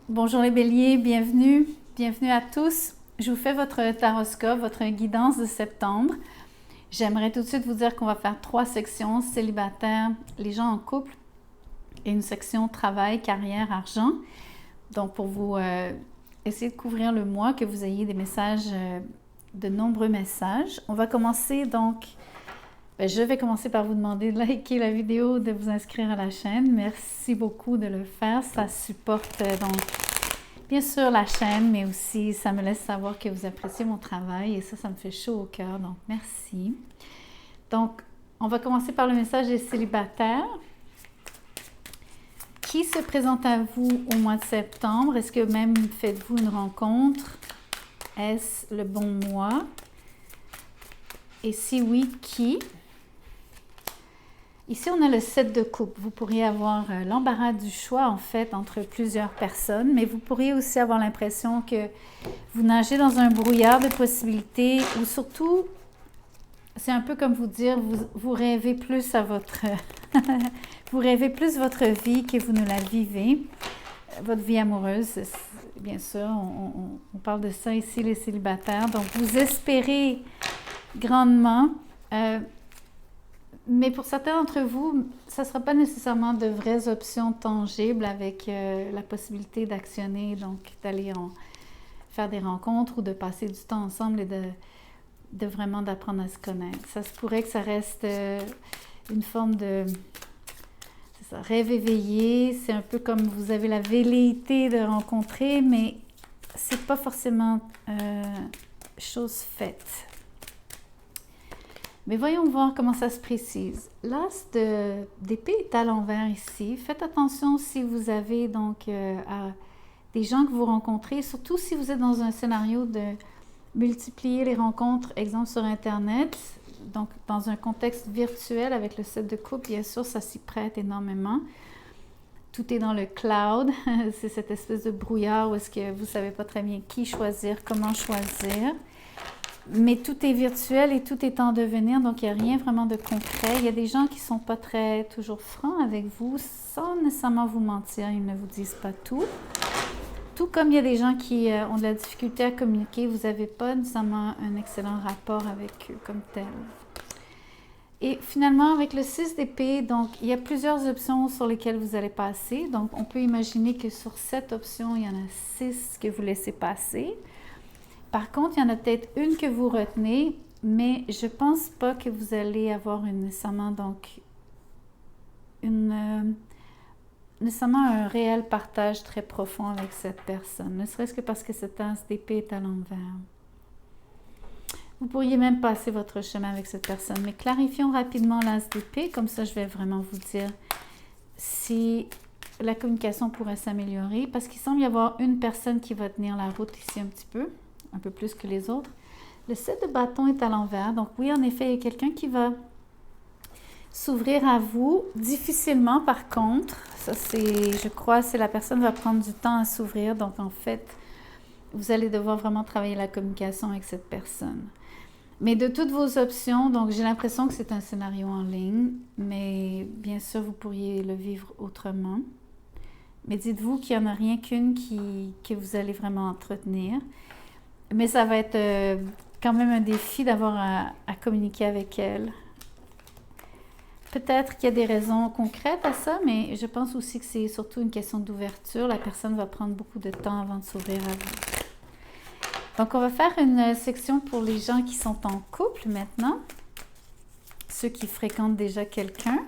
Bonjour les béliers, bienvenue à tous. Je vous fais votre taroscope, votre guidance de septembre. J'aimerais tout de suite vous dire qu'on va faire 3 sections, célibataires, les gens en couple, et une section travail, carrière, argent. Donc pour vous essayer de couvrir le mois, que vous ayez des messages, de nombreux messages. On va commencer donc, je vais commencer par vous demander de liker la vidéo, de vous inscrire à la chaîne. Merci beaucoup de le faire, ça supporte donc bien sûr la chaîne, mais aussi ça me laisse savoir que vous appréciez mon travail et ça me fait chaud au cœur, donc merci. Donc, on va commencer par le message des célibataires. Qui se présente à vous au mois de septembre? Est-ce que même faites-vous une rencontre? Est-ce le bon mois? Et si oui, qui? Ici, on a le 7 de coupe. Vous pourriez avoir l'embarras du choix, en fait, entre plusieurs personnes, mais vous pourriez aussi avoir l'impression que vous nagez dans un brouillard de possibilités ou surtout, c'est un peu comme vous dire, vous rêvez plus à votre... vous rêvez plus votre vie que vous ne la vivez. Votre vie amoureuse, bien sûr, on parle de ça ici, les célibataires. Donc, vous espérez grandement... mais pour certains d'entre vous, ça ne sera pas nécessairement de vraies options tangibles avec la possibilité d'actionner, donc d'aller faire des rencontres ou de passer du temps ensemble et de vraiment d'apprendre à se connaître. Ça se pourrait que ça reste une forme de rêve éveillé. C'est un peu comme vous avez la velléité de rencontrer, mais c'est pas forcément chose faite. Mais voyons voir comment ça se précise. L'as d'épée est à l'envers ici. Faites attention si vous avez donc à des gens que vous rencontrez, surtout si vous êtes dans un scénario de multiplier les rencontres, exemple sur Internet, donc dans un contexte virtuel avec le 7 de coupe, bien sûr, ça s'y prête énormément. Tout est dans le cloud, c'est cette espèce de brouillard où est-ce que vous ne savez pas très bien qui choisir, comment choisir. Mais tout est virtuel et tout est en devenir, donc il n'y a rien vraiment de concret. Il y a des gens qui ne sont pas très toujours francs avec vous, sans nécessairement vous mentir, ils ne vous disent pas tout. Tout comme il y a des gens qui ont de la difficulté à communiquer, vous n'avez pas nécessairement un excellent rapport avec eux comme tel. Et finalement, avec le 6 d'épée, donc il y a plusieurs options sur lesquelles vous allez passer. Donc on peut imaginer que sur 7 options, il y en a 6 que vous laissez passer. Par contre, il y en a peut-être une que vous retenez, mais je ne pense pas que vous allez avoir nécessairement un réel partage très profond avec cette personne, ne serait-ce que parce que cette as d'épée est à l'envers. Vous pourriez même passer votre chemin avec cette personne, mais clarifions rapidement l'as d'épée, comme ça je vais vraiment vous dire si la communication pourrait s'améliorer, parce qu'il semble y avoir une personne qui va tenir la route ici un peu plus que les autres. Le 7 de bâton est à l'envers, donc oui, en effet, il y a quelqu'un qui va s'ouvrir à vous, difficilement par contre. Ça, je crois, c'est la personne va prendre du temps à s'ouvrir, donc en fait, vous allez devoir vraiment travailler la communication avec cette personne. Mais de toutes vos options, donc j'ai l'impression que c'est un scénario en ligne, mais bien sûr, vous pourriez le vivre autrement. Mais dites-vous qu'il n'y en a rien qu'une que vous allez vraiment entretenir. Mais ça va être quand même un défi d'avoir à communiquer avec elle. Peut-être qu'il y a des raisons concrètes à ça, mais je pense aussi que c'est surtout une question d'ouverture. La personne va prendre beaucoup de temps avant de s'ouvrir à vous. Donc, on va faire une section pour les gens qui sont en couple maintenant. Ceux qui fréquentent déjà quelqu'un.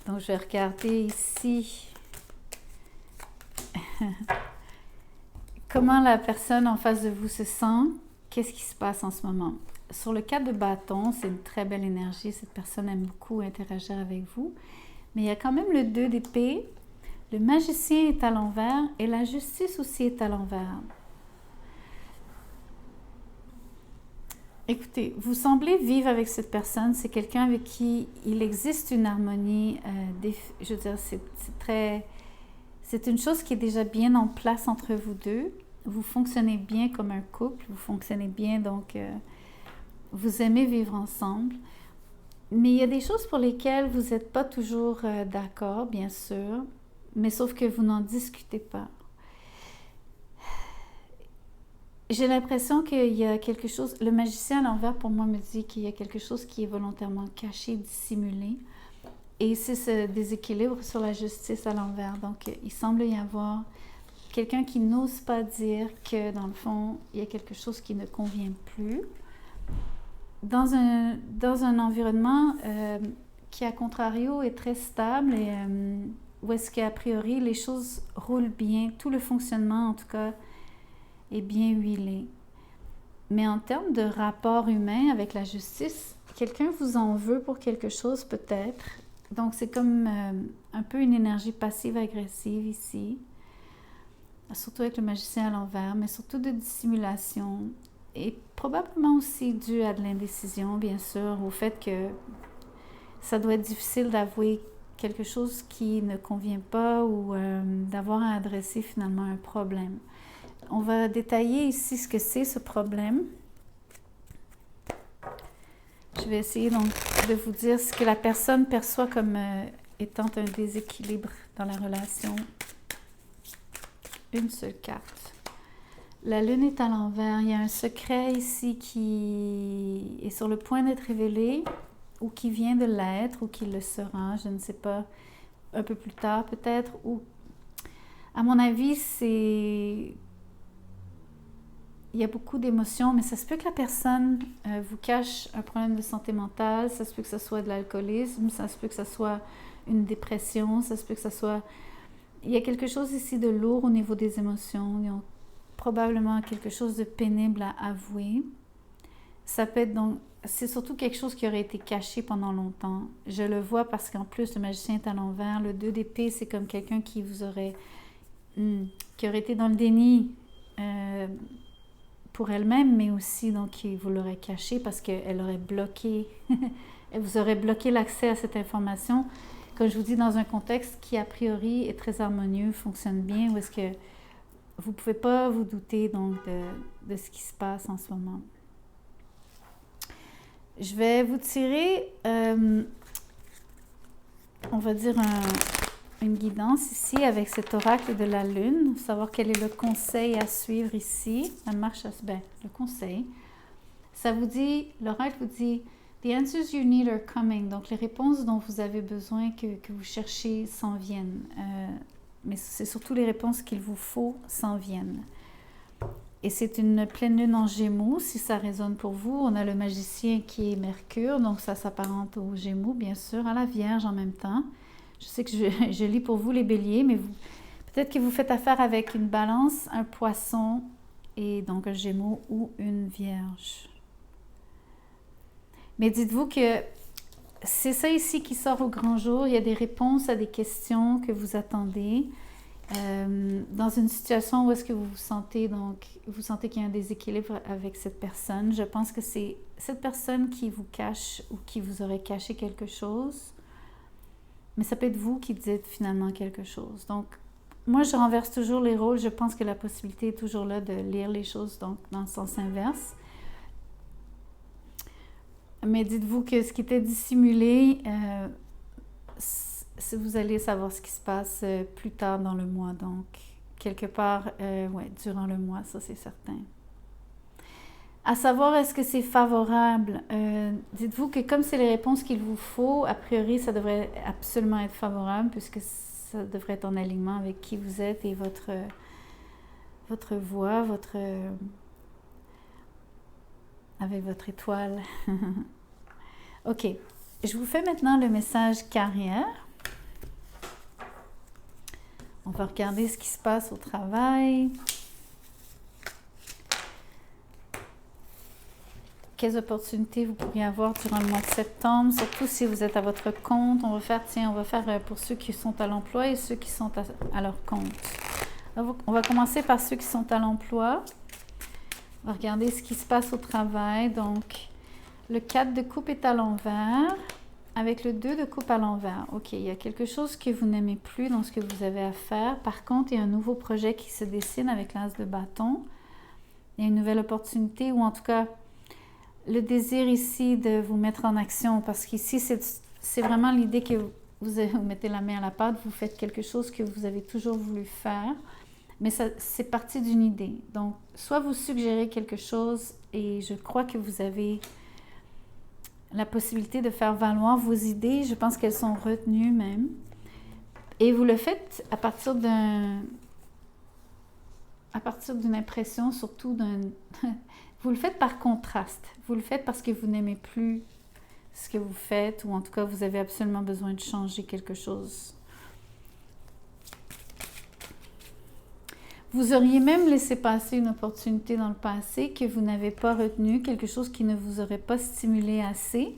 Donc, je vais regarder ici comment la personne en face de vous se sent. Qu'est-ce qui se passe en ce moment? Sur le 4 de bâton, c'est une très belle énergie. Cette personne aime beaucoup interagir avec vous. Mais il y a quand même le 2 d'épée. Le magicien est à l'envers et la justice aussi est à l'envers. Écoutez, vous semblez vivre avec cette personne. C'est quelqu'un avec qui il existe une harmonie. Je veux dire, c'est une chose qui est déjà bien en place entre vous deux. Vous fonctionnez bien comme un couple. Vous fonctionnez bien, donc vous aimez vivre ensemble. Mais il y a des choses pour lesquelles vous n'êtes pas toujours d'accord, bien sûr, mais sauf que vous n'en discutez pas. J'ai l'impression qu'il y a quelque chose, le magicien à l'envers pour moi me dit qu'il y a quelque chose qui est volontairement caché, dissimulé, et c'est ce déséquilibre sur la justice à l'envers. Donc il semble y avoir quelqu'un qui n'ose pas dire que dans le fond, il y a quelque chose qui ne convient plus. Dans un environnement qui, à contrario, est très stable et où est-ce qu'a priori les choses roulent bien, tout le fonctionnement en tout cas est bien huilé. Mais en termes de rapport humain avec la justice, quelqu'un vous en veut pour quelque chose peut-être. Donc c'est comme un peu une énergie passive-agressive ici, surtout avec le magicien à l'envers, mais surtout de dissimulation. Et probablement aussi dû à de l'indécision, bien sûr, au fait que ça doit être difficile d'avouer quelque chose qui ne convient pas ou d'avoir à adresser finalement un problème. On va détailler ici ce que c'est ce problème. Je vais essayer donc de vous dire ce que la personne perçoit comme étant un déséquilibre dans la relation. Une seule carte. La lune est à l'envers. Il y a un secret ici qui est sur le point d'être révélé ou qui vient de l'être ou qui le sera, je ne sais pas, un peu plus tard peut-être. Ou, à mon avis, il y a beaucoup d'émotions, mais ça se peut que la personne vous cache un problème de santé mentale, ça se peut que ce soit de l'alcoolisme, ça se peut que ce soit une dépression, ça se peut que ce soit... Il y a quelque chose ici de lourd au niveau des émotions. Ils ont probablement quelque chose de pénible à avouer. Ça peut être donc... C'est surtout quelque chose qui aurait été caché pendant longtemps. Je le vois parce qu'en plus, le magicien est à l'envers. Le 2 d'épée, c'est comme quelqu'un qui vous aurait... qui aurait été dans le déni pour elle-même, mais aussi donc qui vous l'aurait caché parce qu'elle aurait bloqué... elle vous aurait bloqué l'accès à cette information. Comme je vous dis, dans un contexte qui, a priori, est très harmonieux, fonctionne bien, où est-ce que vous ne pouvez pas vous douter donc de ce qui se passe en ce moment. Je vais vous tirer, on va dire, une guidance ici avec cet oracle de la lune, savoir quel est le conseil à suivre ici. La marche, le conseil. Ça vous dit, l'oracle vous dit... The answers you need are coming. Donc, les réponses dont vous avez besoin que vous cherchez s'en viennent. Mais c'est surtout les réponses qu'il vous faut s'en viennent. Et c'est une pleine lune en Gémeaux, si ça résonne pour vous. On a le magicien qui est Mercure, donc ça s'apparente aux Gémeaux, bien sûr, à la Vierge en même temps. Je sais que je lis pour vous les Béliers, mais peut-être que vous faites affaire avec une Balance, un Poisson et donc un Gémeaux ou une Vierge. Mais dites-vous que c'est ça ici qui sort au grand jour. Il y a des réponses à des questions que vous attendez. Dans une situation où est-ce que vous sentez qu'il y a un déséquilibre avec cette personne. Je pense que c'est cette personne qui vous cache ou qui vous aurait caché quelque chose. Mais ça peut être vous qui dites finalement quelque chose. Donc, moi, je renverse toujours les rôles. Je pense que la possibilité est toujours là de lire les choses donc dans le sens inverse. Mais dites-vous que ce qui était dissimulé, vous allez savoir ce qui se passe plus tard dans le mois. Donc, quelque part, durant le mois, ça c'est certain. À savoir, est-ce que c'est favorable? Dites-vous que comme c'est les réponses qu'il vous faut, a priori, ça devrait absolument être favorable puisque ça devrait être en alignement avec qui vous êtes et votre voix, avec votre étoile. OK. Je vous fais maintenant le message carrière. On va regarder ce qui se passe au travail. Quelles opportunités vous pourriez avoir durant le mois de septembre, surtout si vous êtes à votre compte. On va faire pour ceux qui sont à l'emploi et ceux qui sont à leur compte. On va commencer par ceux qui sont à l'emploi. On va regarder ce qui se passe au travail. Donc, le 4 de coupe est à l'envers avec le 2 de coupe à l'envers. OK, il y a quelque chose que vous n'aimez plus dans ce que vous avez à faire. Par contre, il y a un nouveau projet qui se dessine avec l'as de bâton. Il y a une nouvelle opportunité ou en tout cas, le désir ici de vous mettre en action, parce qu'ici, c'est vraiment l'idée que vous mettez la main à la pâte, vous faites quelque chose que vous avez toujours voulu faire, mais c'est parti d'une idée. Donc, soit vous suggérez quelque chose et je crois que vous avez la possibilité de faire valoir vos idées, je pense qu'elles sont retenues même, et vous le faites à partir d'une impression, surtout vous le faites par contraste. Vous le faites parce que vous n'aimez plus ce que vous faites, ou en tout cas, vous avez absolument besoin de changer quelque chose. Vous auriez même laissé passer une opportunité dans le passé que vous n'avez pas retenue, quelque chose qui ne vous aurait pas stimulé assez.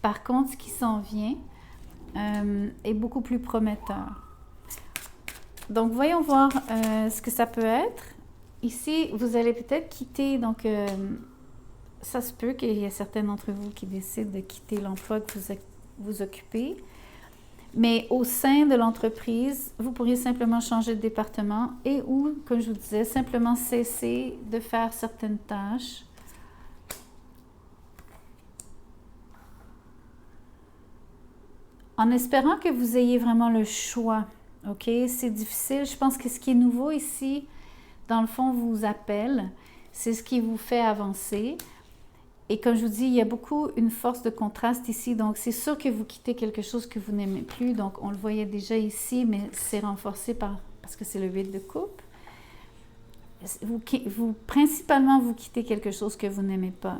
Par contre, ce qui s'en vient est beaucoup plus prometteur. Donc, voyons voir ce que ça peut être. Ici, vous allez peut-être quitter, donc ça se peut qu'il y ait certains d'entre vous qui décident de quitter l'emploi que vous occupez. Mais au sein de l'entreprise, vous pourriez simplement changer de département et ou, comme je vous disais, simplement cesser de faire certaines tâches. En espérant que vous ayez vraiment le choix. OK? C'est difficile. Je pense que ce qui est nouveau ici, dans le fond, vous appelle. C'est ce qui vous fait avancer. Et comme je vous dis, il y a beaucoup une force de contraste ici. Donc, c'est sûr que vous quittez quelque chose que vous n'aimez plus. Donc, on le voyait déjà ici, mais c'est renforcé parce que c'est le 8 de coupe. Principalement, vous quittez quelque chose que vous n'aimez pas.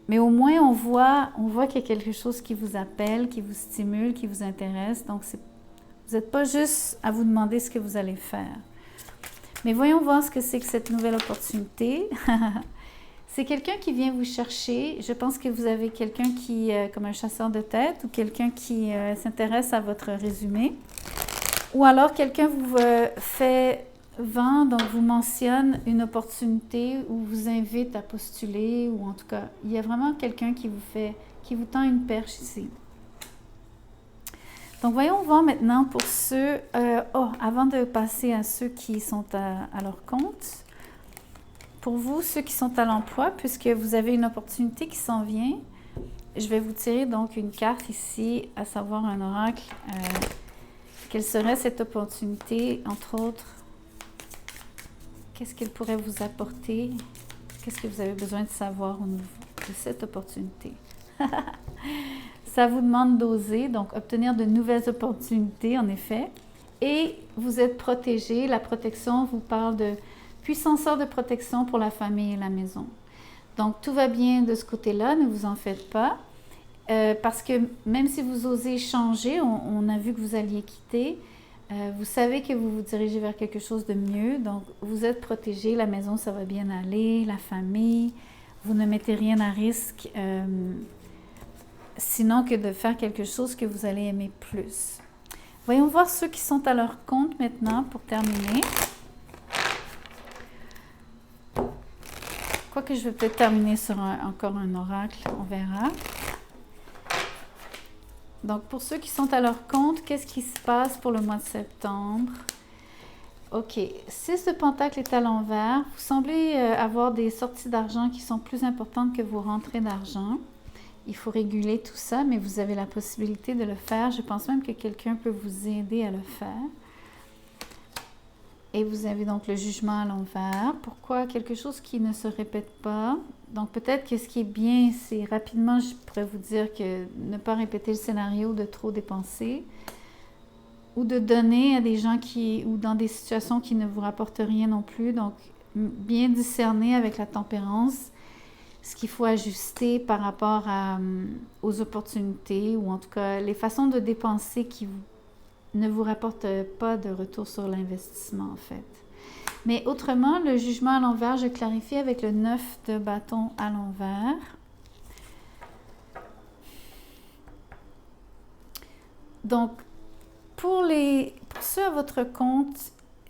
Mais au moins, on voit qu'il y a quelque chose qui vous appelle, qui vous stimule, qui vous intéresse. Donc, vous n'êtes pas juste à vous demander ce que vous allez faire. Mais voyons voir ce que c'est que cette nouvelle opportunité. C'est quelqu'un qui vient vous chercher. Je pense que vous avez quelqu'un qui, comme un chasseur de tête, ou quelqu'un qui s'intéresse à votre résumé. Ou alors quelqu'un vous fait vent, donc vous mentionne une opportunité ou vous invite à postuler, ou en tout cas, il y a vraiment quelqu'un qui vous tend une perche ici. Donc, voyons voir maintenant pour ceux, avant de passer à ceux qui sont à leur compte, pour vous, ceux qui sont à l'emploi, puisque vous avez une opportunité qui s'en vient, je vais vous tirer donc une carte ici, à savoir un oracle. Quelle serait cette opportunité, entre autres? Qu'est-ce qu'elle pourrait vous apporter? Qu'est-ce que vous avez besoin de savoir au niveau de cette opportunité? Ça vous demande d'oser, donc obtenir de nouvelles opportunités, en effet. Et vous êtes protégé. La protection vous parle de puissanceur de protection pour la famille et la maison. Donc, tout va bien de ce côté-là, ne vous en faites pas. Parce que même si vous osez changer, on a vu que vous alliez quitter, vous savez que vous vous dirigez vers quelque chose de mieux. Donc, vous êtes protégé, la maison, ça va bien aller, la famille, vous ne mettez rien à risque, sinon que de faire quelque chose que vous allez aimer plus. Voyons voir ceux qui sont à leur compte maintenant pour terminer. Quoique je vais peut-être terminer sur encore un oracle, on verra. Donc, pour ceux qui sont à leur compte, qu'est-ce qui se passe pour le mois de septembre? OK. 6 de Pentacle est à l'envers. Vous semblez avoir des sorties d'argent qui sont plus importantes que vos rentrées d'argent. Il faut réguler tout ça, mais vous avez la possibilité de le faire. Je pense même que quelqu'un peut vous aider à le faire. Et vous avez donc le jugement à l'envers. Pourquoi? Quelque chose qui ne se répète pas. Donc, peut-être que ce qui est bien, c'est rapidement, je pourrais vous dire que ne pas répéter le scénario de trop dépenser ou de donner à des gens ou dans des situations qui ne vous rapportent rien non plus. Donc, bien discerner avec la tempérance ce qu'il faut ajuster par rapport aux opportunités ou en tout cas les façons de dépenser qui ne vous rapportent pas de retour sur l'investissement en fait. Mais autrement, le jugement à l'envers, je clarifie avec le 9 de bâton à l'envers. Donc, pour ceux à votre compte,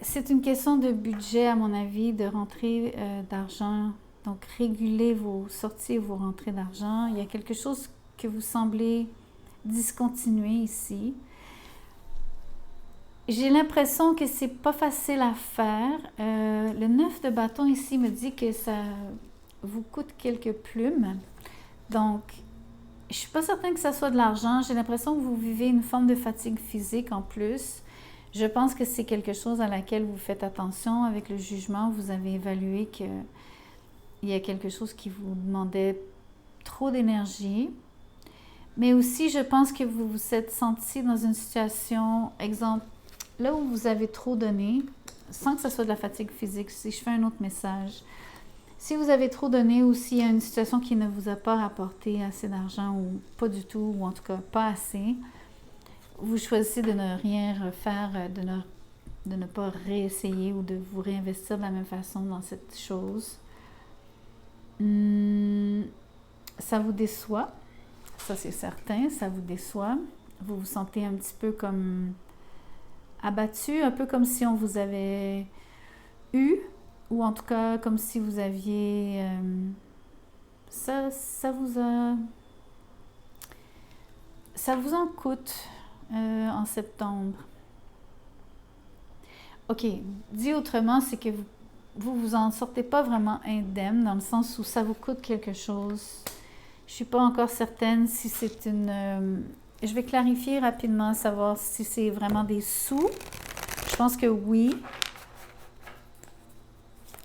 c'est une question de budget, à mon avis, de rentrée d'argent. Donc, réguler vos sorties et vos rentrées d'argent. Il y a quelque chose que vous semblez discontinuer ici. J'ai l'impression que c'est pas facile à faire. Le 9 de bâton ici me dit que ça vous coûte quelques plumes. Donc, je ne suis pas certaine que ça soit de l'argent. J'ai l'impression que vous vivez une forme de fatigue physique en plus. Je pense que c'est quelque chose à laquelle vous faites attention. Avec le jugement, vous avez évalué qu'il y a quelque chose qui vous demandait trop d'énergie. Mais aussi, je pense que vous vous êtes senti dans une situation, exemple, là où vous avez trop donné, sans que ce soit de la fatigue physique, si je fais un autre message, si vous avez trop donné ou s'il y a une situation qui ne vous a pas rapporté assez d'argent ou pas du tout, ou en tout cas pas assez, vous choisissez de ne rien refaire, de ne pas réessayer ou de vous réinvestir de la même façon dans cette chose. Ça vous déçoit, ça c'est certain, ça vous déçoit. Vous vous sentez un petit peu comme abattu, un peu comme si on vous avait eu, ou en tout cas comme si vous aviez... ça vous en coûte en septembre. OK, dit autrement, c'est que vous en sortez pas vraiment indemne, dans le sens où ça vous coûte quelque chose. Je suis pas encore certaine si c'est une... je vais clarifier rapidement, savoir si c'est vraiment des sous. Je pense que oui.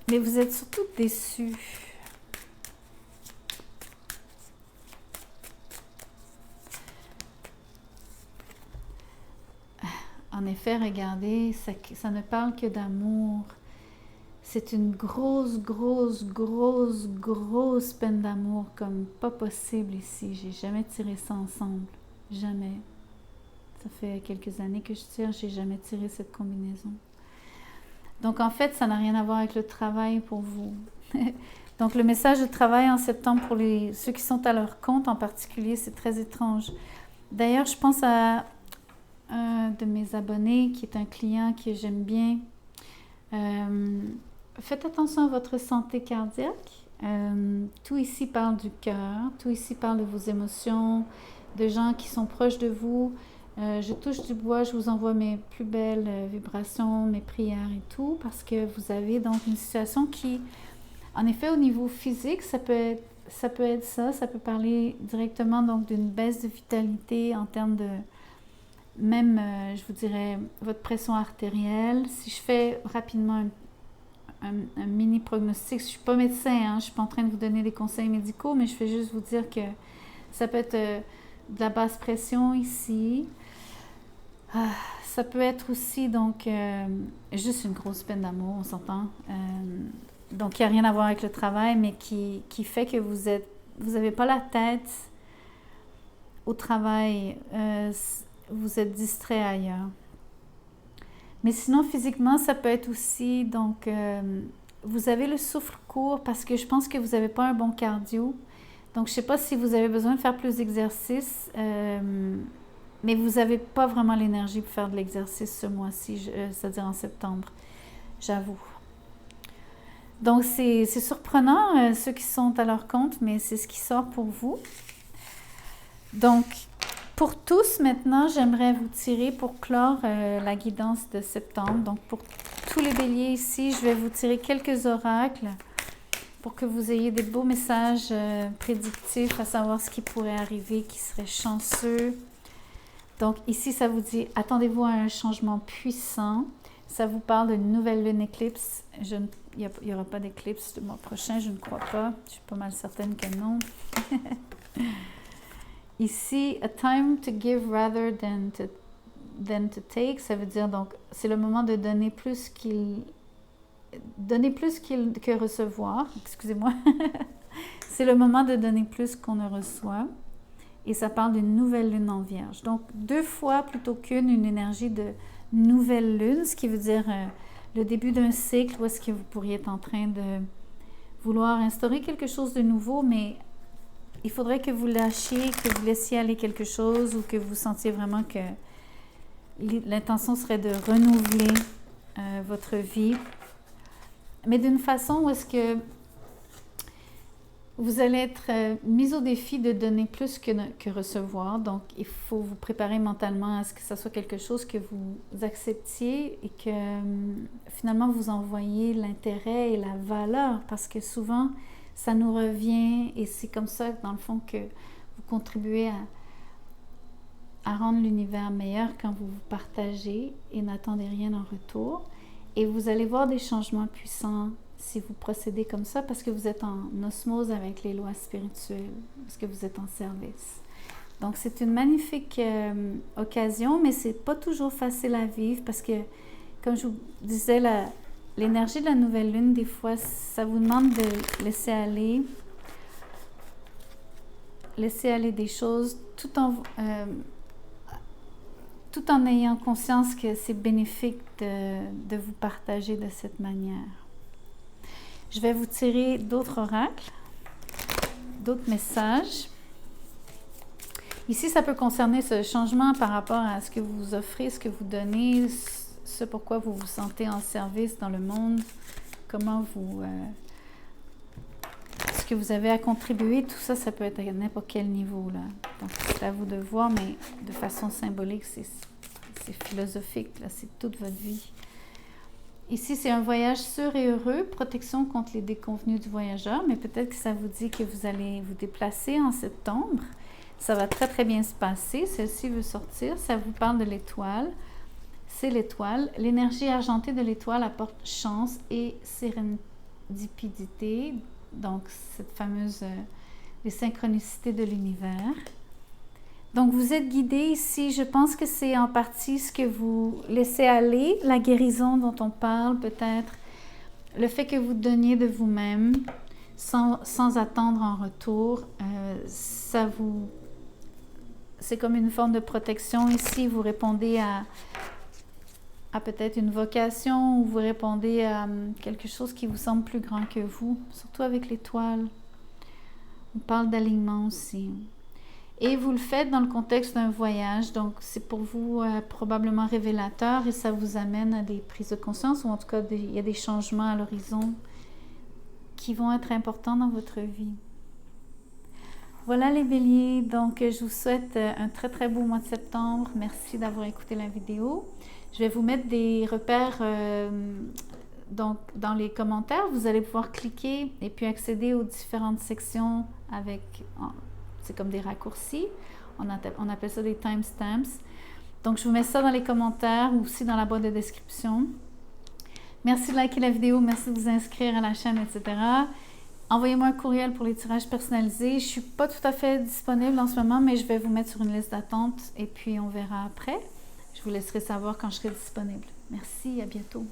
Mais vous êtes surtout déçus. En effet, regardez, ça ne parle que d'amour. C'est une grosse, grosse, grosse, grosse peine d'amour comme pas possible ici. J'ai jamais tiré ça ensemble. Jamais. Ça fait quelques années que je tire, j'ai jamais tiré cette combinaison. Donc en fait, ça n'a rien à voir avec le travail pour vous. Donc le message de travail en septembre pour ceux qui sont à leur compte en particulier, c'est très étrange. D'ailleurs, je pense à un de mes abonnés qui est un client que j'aime bien. Faites attention à votre santé cardiaque. Tout ici parle du cœur, tout ici parle de vos émotions, de gens qui sont proches de vous. Je touche du bois, je vous envoie mes plus belles vibrations, mes prières et tout, parce que vous avez donc une situation qui, en effet, au niveau physique, ça peut être ça, ça peut parler directement donc d'une baisse de vitalité en termes de, même, je vous dirais, votre pression artérielle. Si je fais rapidement un mini prognostic, je ne suis pas médecin, je ne suis pas en train de vous donner des conseils médicaux, mais je vais juste vous dire que ça peut être de la basse pression ici. Ça peut être aussi donc juste une grosse peine d'amour, on s'entend. Donc il n'y a rien à voir avec le travail, mais qui fait que vous n'avez pas la tête au travail, vous êtes distrait ailleurs. Mais sinon, physiquement, ça peut être aussi, donc, vous avez le souffle court parce que je pense que vous n'avez pas un bon cardio. Donc, je ne sais pas si vous avez besoin de faire plus d'exercice, mais vous n'avez pas vraiment l'énergie pour faire de l'exercice ce mois-ci, c'est-à-dire en septembre, j'avoue. Donc, c'est surprenant, ceux qui sont à leur compte, mais c'est ce qui sort pour vous. Donc, pour tous, maintenant, j'aimerais vous tirer pour clore la guidance de septembre. Donc, pour tous les béliers ici, je vais vous tirer quelques oracles pour que vous ayez des beaux messages prédictifs à savoir ce qui pourrait arriver, qui serait chanceux. Donc, ici, ça vous dit, attendez-vous à un changement puissant. Ça vous parle d'une nouvelle lune éclipse. Il n'y aura pas d'éclipse le mois prochain, je ne crois pas. Je suis pas mal certaine que non. Ici, a time to give rather than to take, ça veut dire donc c'est le moment de donner plus que recevoir. Excusez-moi. C'est le moment de donner plus qu'on ne reçoit. Et ça parle d'une nouvelle lune en Vierge. Donc 2 fois plutôt qu'une énergie de nouvelle lune, ce qui veut dire le début d'un cycle où est-ce que vous pourriez être en train de vouloir instaurer quelque chose de nouveau, mais il faudrait que vous lâchiez, que vous laissiez aller quelque chose ou que vous sentiez vraiment que l'intention serait de renouveler votre vie, mais d'une façon où est-ce que vous allez être mis au défi de donner plus que recevoir. Donc, il faut vous préparer mentalement à ce que ça soit quelque chose que vous acceptiez et que finalement vous en voyez l'intérêt et la valeur, parce que souvent, ça nous revient et c'est comme ça, dans le fond, que vous contribuez à rendre l'univers meilleur quand vous vous partagez et n'attendez rien en retour. Et vous allez voir des changements puissants si vous procédez comme ça parce que vous êtes en osmose avec les lois spirituelles, parce que vous êtes en service. Donc, c'est une magnifique occasion, mais c'est pas toujours facile à vivre parce que, comme je vous disais, l'énergie de la nouvelle lune, des fois, ça vous demande de laisser aller des choses tout en ayant conscience que c'est bénéfique de vous partager de cette manière. Je vais vous tirer d'autres oracles, d'autres messages. Ici, ça peut concerner ce changement par rapport à ce que vous offrez, ce que vous donnez, ce pourquoi vous vous sentez en service dans le monde, comment ce que vous avez à contribuer, tout ça, ça peut être à n'importe quel niveau, là. Donc, c'est à vous de voir, mais de façon symbolique, c'est philosophique, là, c'est toute votre vie. Ici, c'est un voyage sûr et heureux, protection contre les déconvenues du voyageur, mais peut-être que ça vous dit que vous allez vous déplacer en septembre. Ça va très, très bien se passer. Celle-ci veut sortir. Ça vous parle de l'étoile. C'est l'étoile. L'énergie argentée de l'étoile apporte chance et sérendipité. Donc, cette fameuse... les synchronicités de l'univers. Donc, vous êtes guidé ici. Je pense que c'est en partie ce que vous laissez aller, la guérison dont on parle peut-être, le fait que vous donniez de vous-même sans attendre en retour, c'est comme une forme de protection. Ici, vous répondez à peut-être une vocation ou vous répondez à quelque chose qui vous semble plus grand que vous, surtout avec l'étoile. On parle d'alignement aussi. Et vous le faites dans le contexte d'un voyage, donc c'est pour vous probablement révélateur et ça vous amène à des prises de conscience ou en tout cas, il y a des changements à l'horizon qui vont être importants dans votre vie. Voilà les béliers, donc je vous souhaite un très très beau mois de septembre. Merci d'avoir écouté la vidéo. Je vais vous mettre des repères donc, dans les commentaires. Vous allez pouvoir cliquer et puis accéder aux différentes sections avec... c'est comme des raccourcis. On appelle ça des timestamps. Donc, je vous mets ça dans les commentaires ou aussi dans la boîte de description. Merci de liker la vidéo, merci de vous inscrire à la chaîne, etc. Envoyez-moi un courriel pour les tirages personnalisés. Je ne suis pas tout à fait disponible en ce moment, mais je vais vous mettre sur une liste d'attente et puis on verra après. Je vous laisserai savoir quand je serai disponible. Merci, à bientôt.